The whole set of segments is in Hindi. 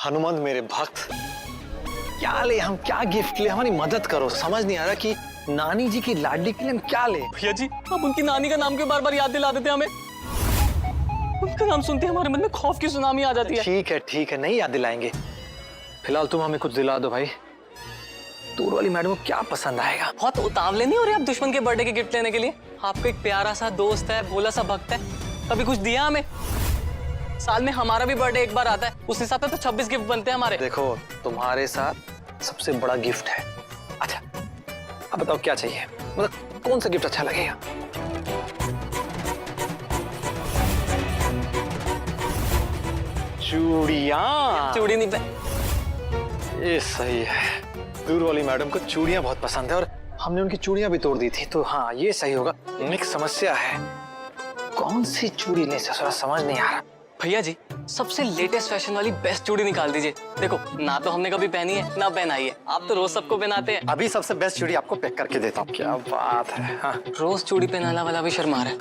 हनुमान मेरे भक्त, क्या ले हम, क्या गिफ्ट ले, हमारी मदद करो। समझ नहीं आ रहा कि नानी जी की लाडली के लिए हम क्या ले। भैया जी, आप उनकी नानी का नाम क्यों बार बार याद दिला देते हैं हमें? उनका नाम सुनते हमारे मन में खौफ की सुनामी आ जाती है। ठीक है, नहीं याद दिलाएंगे। फिलहाल तुम हमें कुछ दिला दो भाई। दूर वाली मैडम को क्या पसंद आएगा? बहुत उतावले नहीं हो रहे आप दुश्मन के बर्थडे के गिफ्ट लेने के लिए? आपको एक प्यारा सा दोस्त है, भोला सा भक्त है, कभी कुछ दिया हमें? साल में हमारा भी बर्थडे एक बार आता है, उस हिसाब से तो 26 गिफ्ट बनते हैं हमारे। देखो, तुम्हारे साथ सबसे बड़ा गिफ्ट है। अच्छा, अब बताओ क्या चाहिए, मतलब कौन सा गिफ्ट अच्छा लगेगा? चूड़ियां। चूड़ी नहीं, ये सही है। दूर वाली मैडम को चूड़ियां बहुत पसंद है और हमने उनकी चूड़ियां भी तोड़ दी थी, तो हाँ ये सही होगा। एक समस्या है, कौन सी चूड़ी ले, समझ नहीं आ रहा। भैया जी, सबसे लेटेस्ट फैशन वाली बेस्ट चूड़ी निकाल दीजिए। देखो, ना तो हमने कभी पहनी है ना पहनाई है, आप तो रोज सबको पहनाते हैं। अभी सबसे बेस्ट चूड़ी आपको पैक करके देता हूँ। क्या बात है। हाँ। रोज चूड़ी पहनाना वाला भी शर्मा रहा है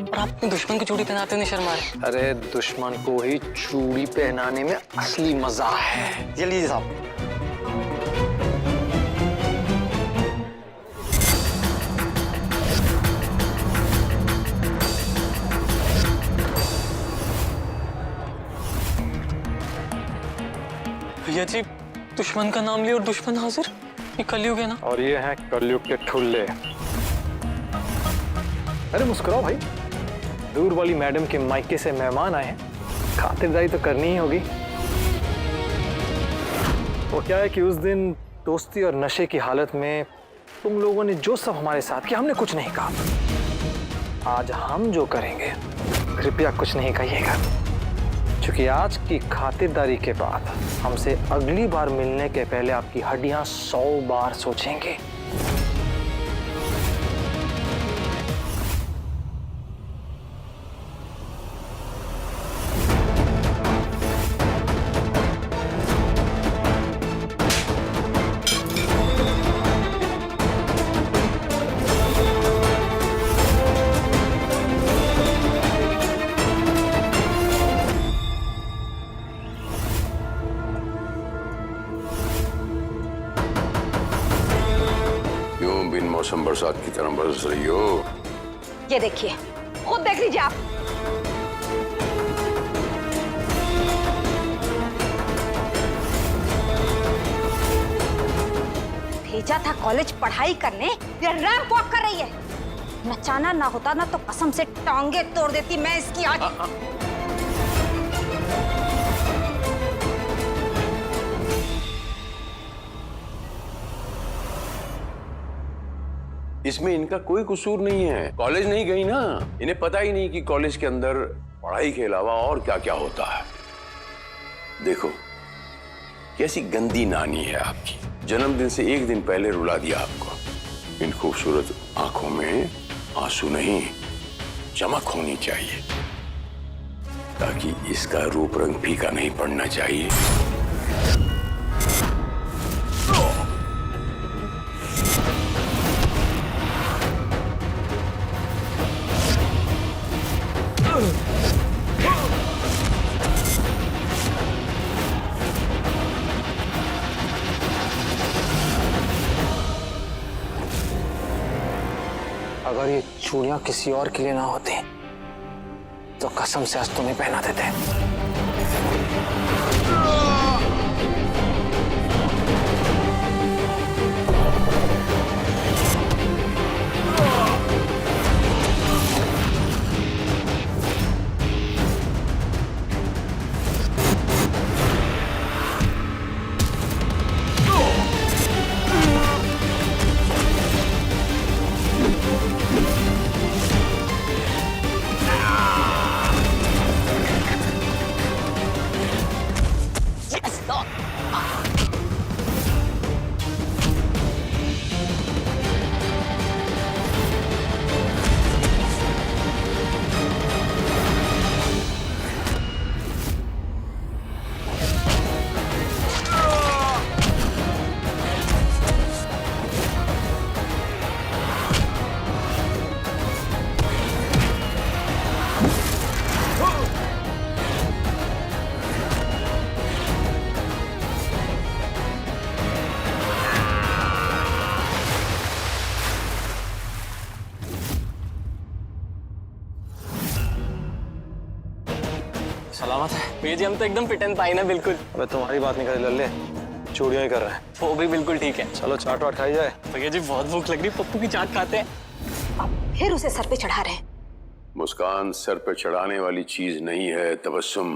और आप अपने दुश्मन की चूड़ी पहनाते नहीं शर्मा रहे। अरे दुश्मन को ही चूड़ी पहनाने में असली मजा है। ये लीजिए साहब। भैया जी, दुश्मन का नाम लिया और दुश्मन हाजिर, ये कलयुग है ना? और ये हैं कलयुग के ठुल्ले। अरे मुस्कुराओ भाई, दूर वाली मैडम के मायके से मेहमान आए हैं, खातिरदारी तो करनी ही होगी। वो क्या है कि उस दिन दोस्ती और नशे की हालत में तुम लोगों ने जो सब हमारे साथ किया, हमने कुछ नहीं कहा। आज हम जो करेंगे, कृपया कुछ नहीं कहिएगा, क्योंकि आज की खातिरदारी के बाद हमसे अगली बार मिलने के पहले आपकी हड्डियां 100 बार सोचेंगे। मौसम बरसात की तरह बरस रही हो। ये देखिए, खुद देख लीजिए आप। भेजा था कॉलेज पढ़ाई करने, या रैंप वॉक कर रही है। नचाना ना होता ना तो कसम से टांगे तोड़ देती मैं इसकी आज। इसमें इनका कोई कसूर नहीं है। कॉलेज नहीं गई ना, इन्हें पता ही नहीं कि कॉलेज के अंदर पढ़ाई के अलावा और क्या क्या होता है। देखो कैसी गंदी नानी है आपकी, जन्मदिन से एक दिन पहले रुला दिया आपको। इन खूबसूरत आंखों में आंसू नहीं, चमक होनी चाहिए, ताकि इसका रूप रंग फीका नहीं पड़ना चाहिए। अगर ये चूड़ियां किसी और के लिए ना होती तो कसम से आज तुम्हें पहना देते। सलामत है? भैया जी हम तो एकदम फिट एंड फाइन है बिल्कुल। अबे तुम्हारी बात नहीं कर रही लल्ले, चूड़ियां ही कर रहे हैं। वो भी बिल्कुल ठीक है। चलो चाट वाट खाई जाए। भैया जी बहुत भूख लग रही, पप्पू की चाट खाते हैं। फिर उसे सर पे चढ़ा रहे हैं। मुस्कान सर पे चढ़ाने वाली चीज नहीं है तबस्सुम,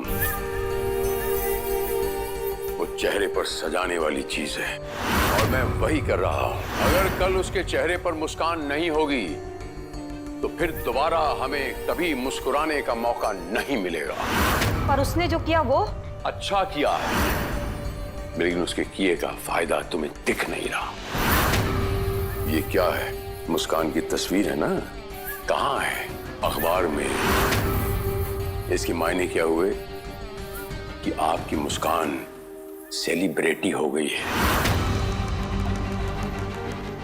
वो चेहरे पर सजाने वाली चीज है, और मैं वही कर रहा हूं। अगर कल उसके चेहरे पर मुस्कान नहीं होगी तो फिर दोबारा हमें कभी मुस्कुराने का मौका नहीं मिलेगा। पर उसने जो किया वो अच्छा किया है, लेकिन उसके किए का फायदा तुम्हें दिख नहीं रहा। ये क्या है? मुस्कान की तस्वीर है ना? कहाँ है? अखबार में। इसके मायने क्या हुए कि आपकी मुस्कान सेलिब्रिटी हो गई है।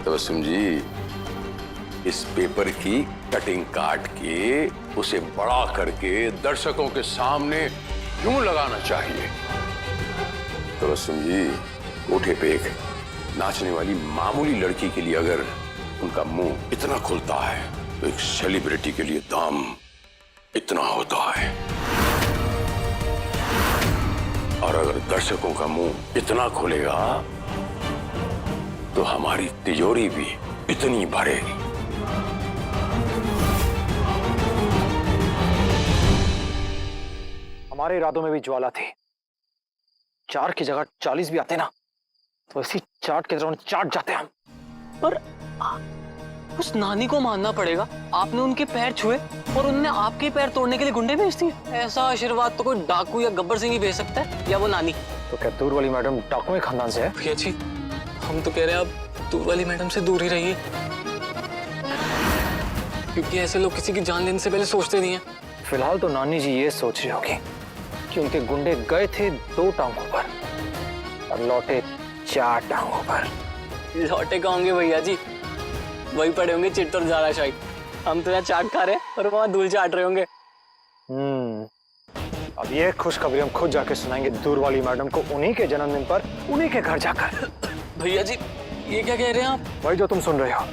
तबस्सुम जी, इस पेपर की कटिंग काट के उसे बड़ा करके दर्शकों के सामने यूं लगाना चाहिए। तबस्सुम जी, कोठे पे एक नाचने वाली मामूली लड़की के लिए अगर उनका मुंह इतना खुलता है तो एक सेलिब्रिटी के लिए दाम इतना होता है। और अगर दर्शकों का मुंह इतना खुलेगा तो हमारी तिजोरी भी इतनी भरेगी। हमारे इरादों में भी ज्वाला थी। 4 की जगह 40 भी आते ना तो इसी चाट के तरह चाट जाते हम। पर उस नानी को मानना पड़ेगा, आपने उनके पैर छुए और उन्होंने आपके पैर तोड़ने के लिए गुंडे भेज दिए। ऐसा आशीर्वाद तो कोई डाकू या गब्बर सिंह ही भेज सकता है, या वो नानी। तो क्या दूर वाली मैडम डाकुओं के खानदान से है? भैया जी हम तो कह रहे हैं आप दूर वाली मैडम से दूर ही रहिए, क्योंकि ऐसे लोग किसी की जान लेने से पहले सोचते नहीं है। फिलहाल तो नानी जी ये सोच रही होगी कि उनके गुंडे गए थे 2 टांगों पर और लौटे 4 टांगों पर। लौटे कहाँ होंगे भैया जी, वही पड़े होंगे चिट्ट और ज़ारा शाही। हम तो यहाँ चाट खा रहे हैं और वहाँ धूल चाट रहे होंगे। अब ये खुशखबरी हम खुद जाके सुनाएंगे दूर वाली मैडम को, उन्हीं के जन्मदिन पर, उन्हीं के घर जाकर। भैया जी ये क्या कह रहे हैं आप? वही जो तुम सुन रहे हो।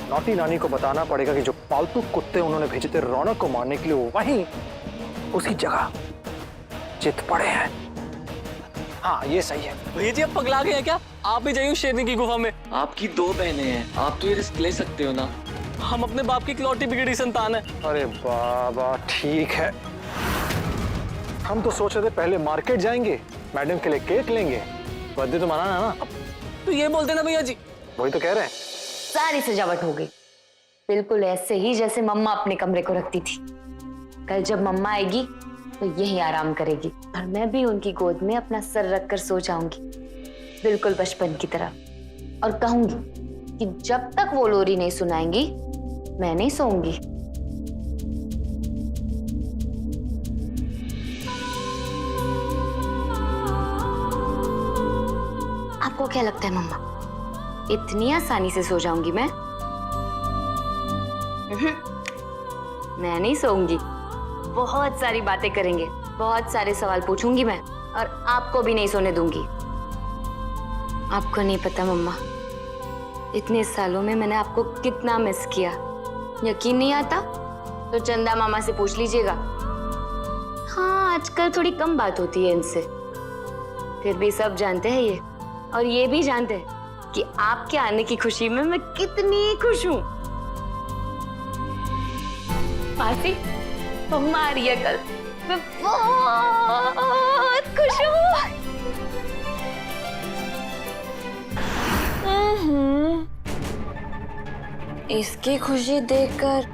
नौटी नानी को बताना पड़ेगा कि जो पालतू कुत्ते उन्होंने भेजे थे रौनक को मारने के लिए, वो वहीं उसी जगह चित पड़े हैं। हाँ ये सही है। भैया जी आप पगला गए हैं क्या? आप भी जाइए शेरनी की गुफा में। आपकी 2 बहनें हैं, आप तो ये रिस्क ले सकते हो ना। हम अपने बाप की इकलौती बिगड़ी संतान है। अरे बाबा ठीक है, हम तो सोच रहे थे पहले मार्केट जाएंगे, मैडम के लिए केक लेंगे, बर्थडे तो मनाना ना। तो ये बोलते ना भैया जी। वही तो कह रहे हैं। सारी सजावट हो गई, बिल्कुल ऐसे ही जैसे मम्मा अपने कमरे को रखती थी। कल जब मम्मा आएगी तो यही आराम करेगी और मैं भी उनकी गोद में अपना सर रखकर सो जाऊंगी, बिल्कुल बचपन की तरह। और कहूंगी कि जब तक वो लोरी नहीं सुनाएंगी मैं नहीं सोऊंगी। आपको क्या लगता है मम्मा, इतनी आसानी से सो जाऊंगी मैं? मैं नहीं सोऊंगी, बहुत सारी बातें करेंगे, बहुत सारे सवाल पूछूंगी मैं, और आपको भी नहीं सोने दूंगी। आपको नहीं पता मम्मा, इतने सालों में मैंने आपको कितना मिस किया। यकीन नहीं आता तो चंदा मामा से पूछ लीजिएगा। हाँ आजकल थोड़ी कम बात होती है इनसे, फिर भी सब जानते हैं ये, और ये भी जानते हैं कि आपके आने की खुशी में मैं कितनी खुश हूँ। मासी मम्मा आ रही है कल, मैं बहुत खुश हूँ। इसकी खुशी देखकर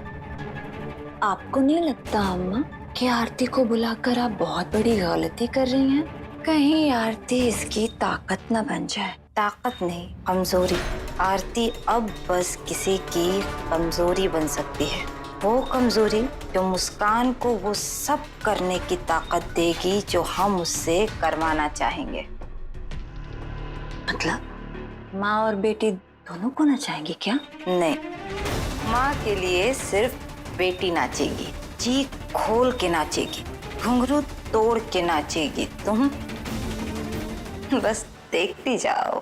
आपको नहीं लगता अम्मा कि आरती को बुलाकर आप बहुत बड़ी गलती कर रही हैं? कहीं आरती इसकी ताकत न बन जाए। ताकत नहीं, कमजोरी। आरती अब बस किसी की कमजोरी बन सकती है, वो कमजोरी जो मुस्कान को वो सब करने की ताकत देगी जो हम उससे करवाना चाहेंगे। मतलब माँ और बेटी दोनों को नचाएंगी क्या? नहीं, माँ के लिए सिर्फ बेटी नाचेगी, जी खोल के नाचेगी, घुंघरू तोड़ के नाचेगी। तुम बस देखती जाओ।